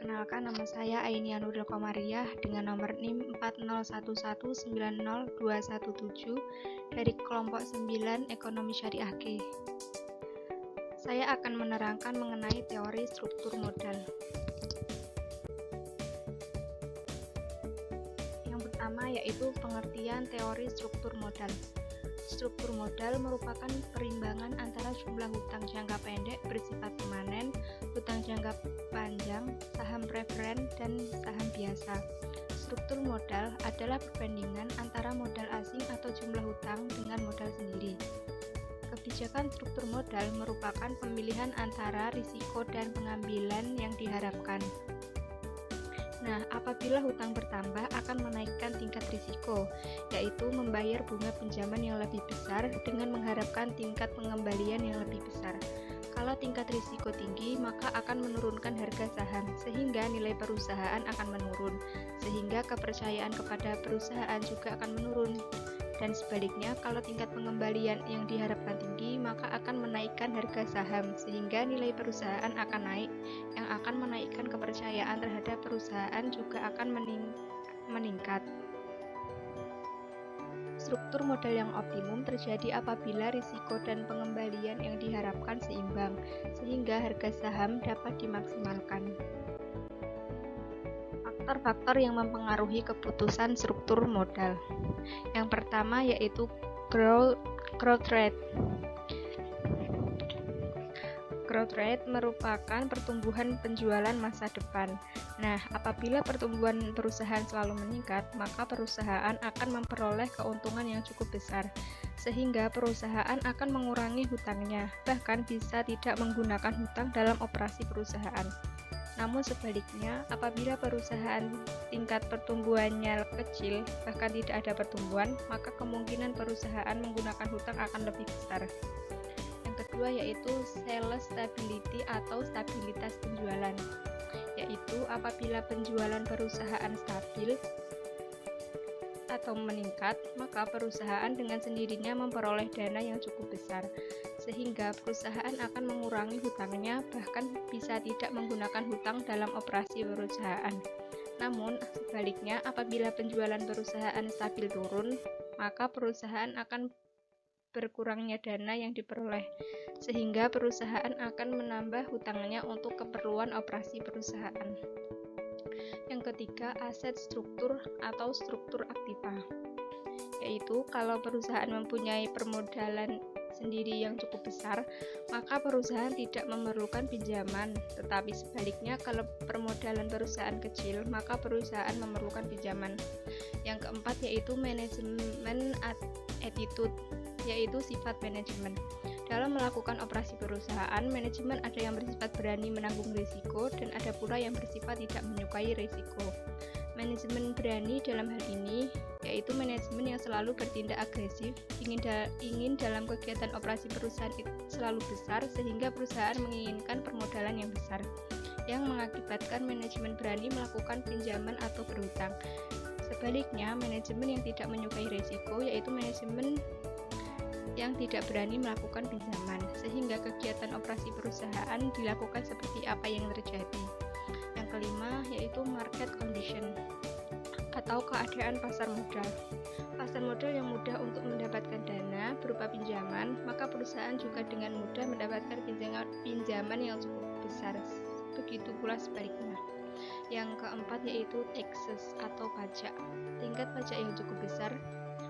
Perkenalkan, nama saya Ainia Nuril Komariah dengan nomor NIM 401190217 dari kelompok 9 Ekonomi Syariah G. Saya akan menerangkan mengenai teori struktur modal. Yang pertama yaitu pengertian teori struktur modal. Struktur modal merupakan perimbangan antara jumlah hutang jangka pendek bersifat permanen, hutang jangka panjang, saham preferen, dan saham biasa. Struktur modal adalah perbandingan antara modal asing atau jumlah hutang dengan modal sendiri. Kebijakan struktur modal merupakan pemilihan antara risiko dan pengambilan yang diharapkan. Nah, apabila hutang bertambah akan menaikkan tingkat risiko, yaitu membayar bunga pinjaman yang lebih besar dengan mengharapkan tingkat pengembalian yang lebih besar. Kalau tingkat risiko tinggi, maka akan menurunkan harga saham, sehingga nilai perusahaan akan menurun, sehingga kepercayaan kepada perusahaan juga akan menurun. Dan sebaliknya, kalau tingkat pengembalian yang diharapkan tinggi, maka akan menaikkan harga saham, sehingga nilai perusahaan akan naik, yang akan menaikkan kepercayaan terhadap perusahaan juga akan meningkat. Struktur modal yang optimum terjadi apabila risiko dan pengembalian yang diharapkan seimbang, sehingga harga saham dapat dimaksimalkan. Faktor-faktor yang mempengaruhi keputusan struktur modal. Yang pertama yaitu growth rate. Growth rate merupakan pertumbuhan penjualan masa depan. Nah, apabila pertumbuhan perusahaan selalu meningkat, maka perusahaan akan memperoleh keuntungan yang cukup besar, sehingga perusahaan akan mengurangi hutangnya, bahkan bisa tidak menggunakan hutang dalam operasi perusahaan. Namun sebaliknya, apabila perusahaan tingkat pertumbuhannya kecil, bahkan tidak ada pertumbuhan, maka kemungkinan perusahaan menggunakan hutang akan lebih besar. Yang kedua yaitu sales stability atau stabilitas penjualan, yaitu apabila penjualan perusahaan stabil atau meningkat, maka perusahaan dengan sendirinya memperoleh dana yang cukup besar, sehingga perusahaan akan mengurangi hutangnya, bahkan bisa tidak menggunakan hutang dalam operasi perusahaan. Namun, sebaliknya, apabila penjualan perusahaan stabil turun, maka perusahaan akan berkurangnya dana yang diperoleh, sehingga perusahaan akan menambah hutangnya untuk keperluan operasi perusahaan. Yang ketiga, aset struktur atau struktur aktiva, yaitu kalau perusahaan mempunyai permodalan sendiri yang cukup besar, maka perusahaan tidak memerlukan pinjaman. Tetapi sebaliknya, kalau permodalan perusahaan kecil, maka perusahaan memerlukan pinjaman. Yang keempat yaitu manajemen attitude, yaitu sifat manajemen. Dalam melakukan operasi perusahaan, manajemen ada yang bersifat berani menanggung risiko dan ada pula yang bersifat tidak menyukai risiko. Manajemen berani dalam hal ini yaitu manajemen yang selalu bertindak agresif, ingin dalam kegiatan operasi perusahaan itu selalu besar, sehingga perusahaan menginginkan permodalan yang besar, yang mengakibatkan manajemen berani melakukan pinjaman atau berhutang. Sebaliknya, manajemen yang tidak menyukai risiko yaitu manajemen yang tidak berani melakukan pinjaman, sehingga kegiatan operasi perusahaan dilakukan seperti apa yang terjadi. Yang kelima yaitu market condition atau keadaan pasar modal. Pasar modal yang mudah untuk mendapatkan dana berupa pinjaman, maka perusahaan juga dengan mudah mendapatkan pinjaman yang cukup besar. Begitu pula sebaliknya. Yang keempat yaitu taxes atau pajak. Tingkat pajak yang cukup besar,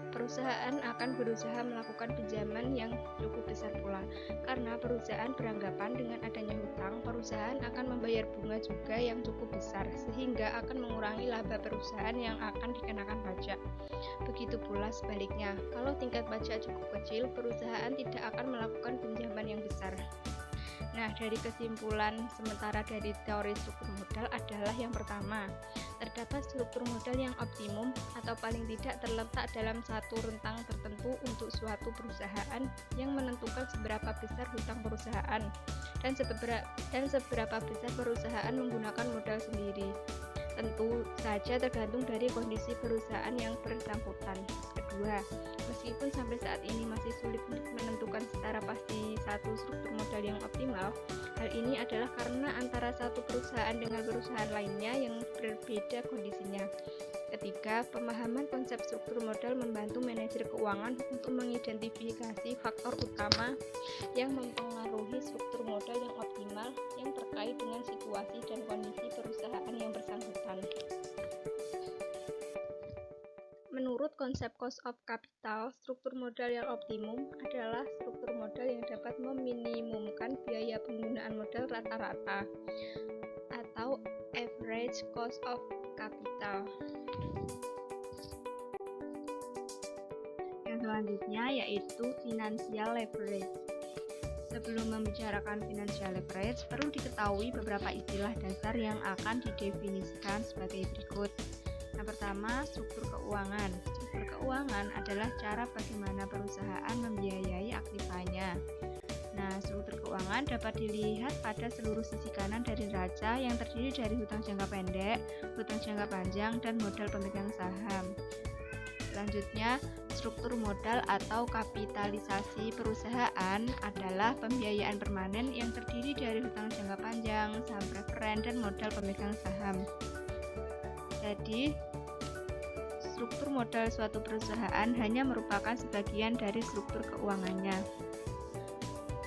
perusahaan akan berusaha melakukan pinjaman yang cukup besar pula, karena perusahaan beranggapan dengan adanya hutang, perusahaan akan membayar bunga juga yang cukup besar, sehingga akan mengurangi laba perusahaan yang akan dikenakan pajak. Begitu pula sebaliknya, kalau tingkat pajak cukup kecil, perusahaan tidak akan melakukan pinjaman yang besar. Nah, dari kesimpulan sementara dari teori struktur modal adalah yang pertama, terdapat struktur modal yang optimum atau paling tidak terletak dalam satu rentang tertentu untuk suatu perusahaan yang menentukan seberapa besar hutang perusahaan dan seberapa besar perusahaan menggunakan modal sendiri. Tentu saja tergantung dari kondisi perusahaan yang bersangkutan. Kedua, meskipun sampai saat ini masih sulit untuk menentukan secara pasti satu struktur modal yang optimal, Hal ini adalah karena antara satu perusahaan dengan perusahaan lainnya yang berbeda kondisinya. Ketiga, pemahaman konsep struktur modal membantu manajer keuangan untuk mengidentifikasi faktor utama yang mempengaruhi struktur modal yang optimal yang terkait dengan situasi dan kondisi perusahaan yang bersangkutan. Menurut konsep cost of capital, struktur modal yang optimum adalah struktur modal yang dapat meminimumkan biaya penggunaan modal rata-rata atau average cost of capital. Yang selanjutnya yaitu financial leverage. Sebelum membicarakan financial leverage, perlu diketahui beberapa istilah dasar yang akan didefinisikan sebagai berikut. Yang pertama, struktur keuangan. Struktur keuangan adalah cara bagaimana perusahaan membiayai aktivanya. Nah, struktur keuangan dapat dilihat pada seluruh sisi kanan dari neraca yang terdiri dari hutang jangka pendek, hutang jangka panjang, dan modal pemegang saham. Selanjutnya, struktur modal atau kapitalisasi perusahaan adalah pembiayaan permanen yang terdiri dari hutang jangka panjang, saham preferen, dan modal pemegang saham. Jadi, struktur modal suatu perusahaan hanya merupakan sebagian dari struktur keuangannya.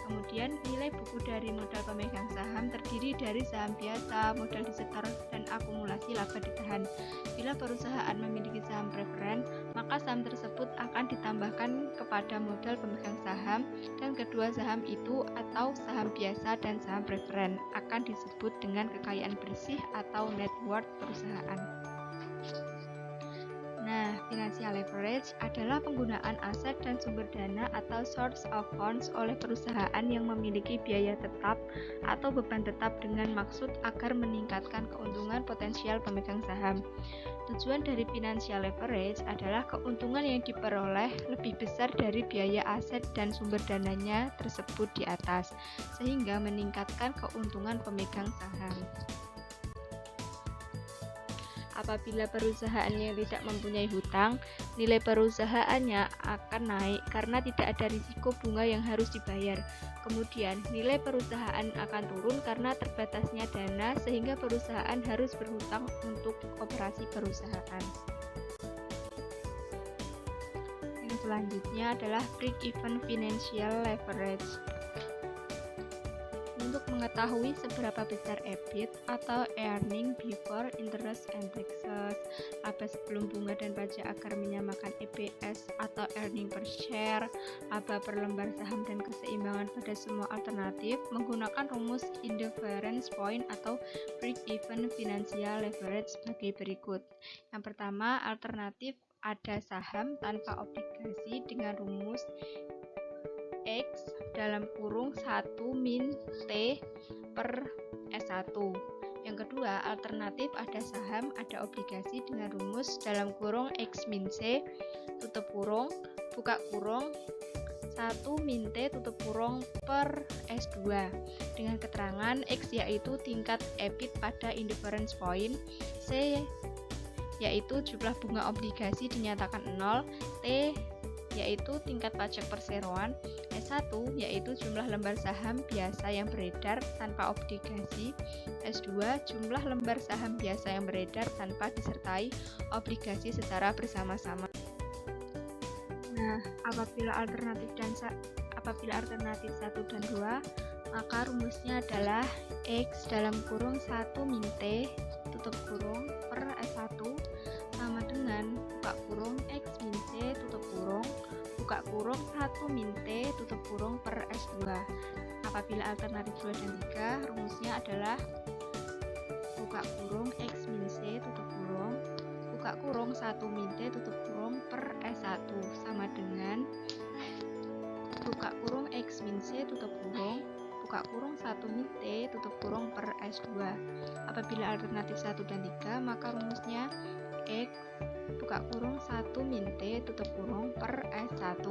Kemudian, nilai buku dari modal pemegang saham terdiri dari saham biasa, modal disetor, dan akumulasi laba ditahan. Bila perusahaan memiliki saham preferen, maka saham tersebut akan ditambahkan kepada modal pemegang saham, dan kedua saham itu atau saham biasa dan saham preferen akan disebut dengan kekayaan bersih atau net worth perusahaan. Nah, financial leverage adalah penggunaan aset dan sumber dana atau source of funds oleh perusahaan yang memiliki biaya tetap atau beban tetap dengan maksud agar meningkatkan keuntungan potensial pemegang saham. Tujuan dari financial leverage adalah keuntungan yang diperoleh lebih besar dari biaya aset dan sumber dananya tersebut di atas, sehingga meningkatkan keuntungan pemegang saham. Apabila perusahaan yang tidak mempunyai hutang, nilai perusahaannya akan naik karena tidak ada risiko bunga yang harus dibayar. Kemudian, nilai perusahaan akan turun karena terbatasnya dana sehingga perusahaan harus berhutang untuk operasi perusahaan. Yang selanjutnya adalah break-even financial leverage. Untuk mengetahui seberapa besar EBIT atau earning before interest and taxes, laba sebelum bunga dan pajak agar menyamakan EPS atau earning per share, laba per lembar saham dan keseimbangan pada semua alternatif menggunakan rumus indifference point atau break-even financial leverage sebagai berikut. Yang pertama, alternatif ada saham tanpa obligasi dengan rumus X dalam kurung 1 min T per S1. Yang kedua, alternatif ada saham, ada obligasi dengan rumus dalam kurung X min C tutup kurung, buka kurung 1 min T tutup kurung per S2 dengan keterangan X yaitu tingkat EBIT pada indifference point, C yaitu jumlah bunga obligasi dinyatakan 0, T yaitu tingkat pajak perseroan, S1 yaitu jumlah lembar saham biasa yang beredar tanpa obligasi, S2 jumlah lembar saham biasa yang beredar tanpa disertai obligasi secara bersama-sama. Nah, apabila alternatif 1 dan 2, maka rumusnya adalah X dalam kurung 1 min T tutup kurung per S1 sama dengan buka kurung X min C tutup kurung buka kurung 1 min T tutup kurung per S2. Apabila alternatif 2 dan 3, rumusnya adalah buka kurung X min C tutup kurung buka kurung 1 min T tutup kurung per S1 sama dengan buka kurung X min C tutup kurung buka kurung 1 min T tutup kurung per S2. Apabila alternatif 1 dan 3, maka rumusnya X buka kurung 1 min T tutup kurung per S1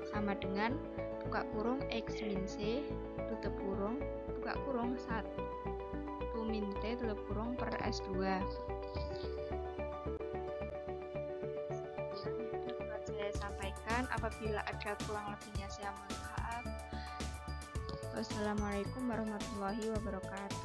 sama dengan buka kurung X min C tutup kurung buka kurung 1 min T tutup kurung per S2. Saya sampaikan, apabila ada kurang lebihnya saya mohon maaf. Wassalamualaikum warahmatullahi wabarakatuh.